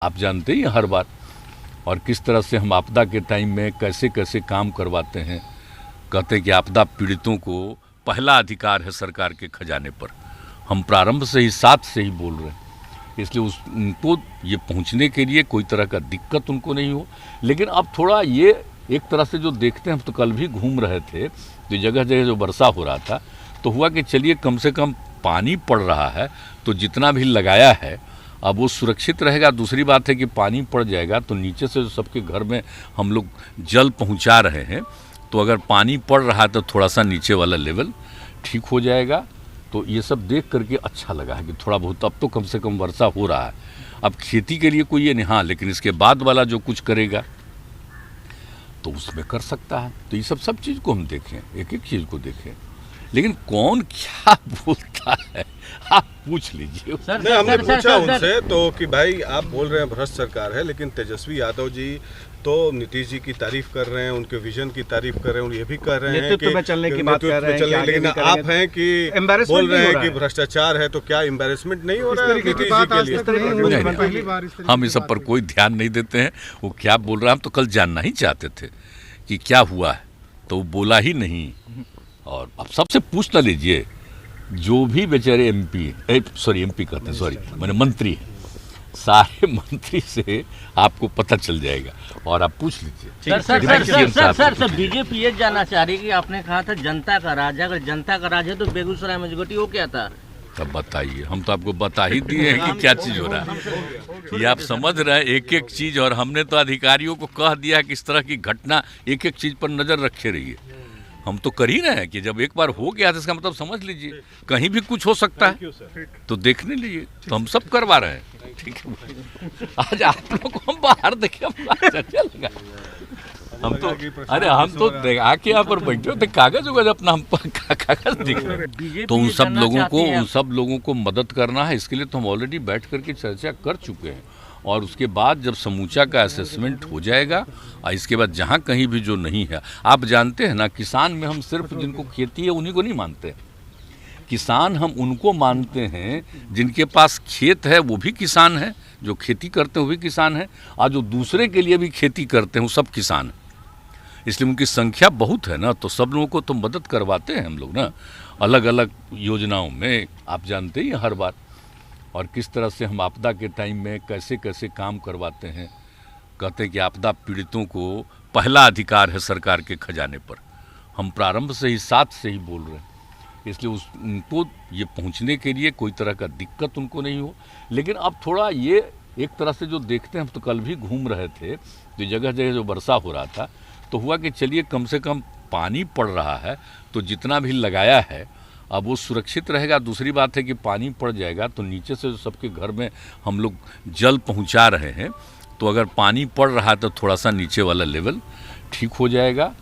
आप जानते ही हैं हर बार, और किस तरह से हम आपदा के टाइम में कैसे कैसे काम करवाते हैं। कहते हैं कि आपदा पीड़ितों को पहला अधिकार है सरकार के खजाने पर। हम प्रारंभ से ही साथ से ही बोल रहे हैं, इसलिए उनको ये पहुंचने के लिए कोई तरह का दिक्कत उनको नहीं हो। लेकिन अब थोड़ा ये एक तरह से जो देखते हैं, हम तो कल भी घूम रहे थे तो जगह जगह जो वर्षा हो रहा था, तो हुआ कि चलिए कम से कम पानी पड़ रहा है तो जितना भी लगाया है अब वो सुरक्षित रहेगा। दूसरी बात है कि पानी पड़ जाएगा तो नीचे से जो सबके घर में हम लोग जल पहुंचा रहे हैं, तो अगर पानी पड़ रहा है तो थोड़ा सा नीचे वाला लेवल ठीक हो जाएगा। तो ये सब देख करके अच्छा लगा है कि थोड़ा बहुत अब तो कम से कम वर्षा हो रहा है। अब खेती के लिए कोई ये नहीं, हाँ, लेकिन इसके बाद वाला जो कुछ करेगा तो उसमें कर सकता है। तो ये सब चीज़ को हम देखें, एक एक चीज़ को देखें, लेकिन कौन क्या बोलता है आप पूछ लीजिए। नहीं, हमने पूछा उनसे तो कि भाई आप बोल रहे हैं भ्रष्ट सरकार है, लेकिन तेजस्वी यादव जी तो नीतीश जी की तारीफ कर रहे हैं, उनके विजन की तारीफ कर रहे हैं, ये भी कर रहे हैं कि चलने की बात कर रहे हैं, लेकिन आप हैं कि बोल रहे हैं कि भ्रष्टाचार है, तो क्या एम्बेरसमेंट नहीं हो रहा है नीतीश जी के लिए? हम इस सब पर कोई ध्यान नहीं देते हैं। वो क्या बोल रहा है, हम तो कल जानना ही चाहते थे कि क्या हुआ है, तो वो बोला ही नहीं। और अब सबसे पूछ ना लीजिए, जो भी बेचारे एमपी कहते हैं, सॉरी मैंने मंत्री हैं, सारे मंत्री से आपको पता चल जाएगा और आप पूछ लीजिए। सर बीजेपी ये जानना चाह रही है कि आपने कहा था जनता का राज है, अगर जनता का राज है तो बेगूसराय में जो घटी वो क्या था? तब बताइए, हम तो आपको बता ही दिए हैं कि क्या चीज़ हो रहा है। ये आप समझ रहे हैं एक एक चीज़, और हमने तो अधिकारियों को कह दिया कि इस तरह की घटना एक एक चीज़ पर नज़र रखे रहिए। हम तो कर ही रहे हैं कि जब एक बार हो गया तो इसका मतलब समझ लीजिए कहीं भी कुछ हो सकता है, तो देखने लीजिए। तो हम सब करवा रहे हैं, ठीक है। आज आप लोग को हम बाहर देखे अच्छा लगा। हम तो आके यहाँ पर बैठे होते, कागज उगज अपना हम कागज दिख रहे। तो उन सब लोगों को मदद करना है, इसके लिए तो हम ऑलरेडी बैठ करके चर्चा कर चुके हैं। और उसके बाद जब समूचा का असेसमेंट हो जाएगा और इसके बाद जहाँ कहीं भी जो नहीं है, आप जानते हैं ना, किसान में हम सिर्फ जिनको खेती है उन्हीं को नहीं मानते। किसान हम उनको मानते हैं जिनके पास खेत है, वो भी किसान है, जो खेती करते हैं वो भी किसान है, और जो दूसरे के लिए भी खेती करते हैं वो सब किसान हैं। इसलिए उनकी संख्या बहुत है ना, तो सब लोगों को तो मदद करवाते हैं हम लोग ना, अलग अलग योजनाओं में। आप जानते ही हैं हर बार, और किस तरह से हम आपदा के टाइम में कैसे कैसे काम करवाते हैं। कहते हैं कि आपदा पीड़ितों को पहला अधिकार है सरकार के खजाने पर। हम प्रारंभ से ही साथ से ही बोल रहे हैं, इसलिए उनको ये पहुंचने के लिए कोई तरह का दिक्कत उनको नहीं हो। लेकिन अब थोड़ा ये एक तरह से जो देखते हैं, हम तो कल भी घूम रहे थे तो जगह जगह जो वर्षा हो रहा था, तो हुआ कि चलिए कम से कम पानी पड़ रहा है तो जितना भी लगाया है अब वो सुरक्षित रहेगा। दूसरी बात है कि पानी पड़ जाएगा तो नीचे से जो सबके घर में हम लोग जल पहुंचा रहे हैं, तो अगर पानी पड़ रहा है तो थोड़ा सा नीचे वाला लेवल ठीक हो जाएगा।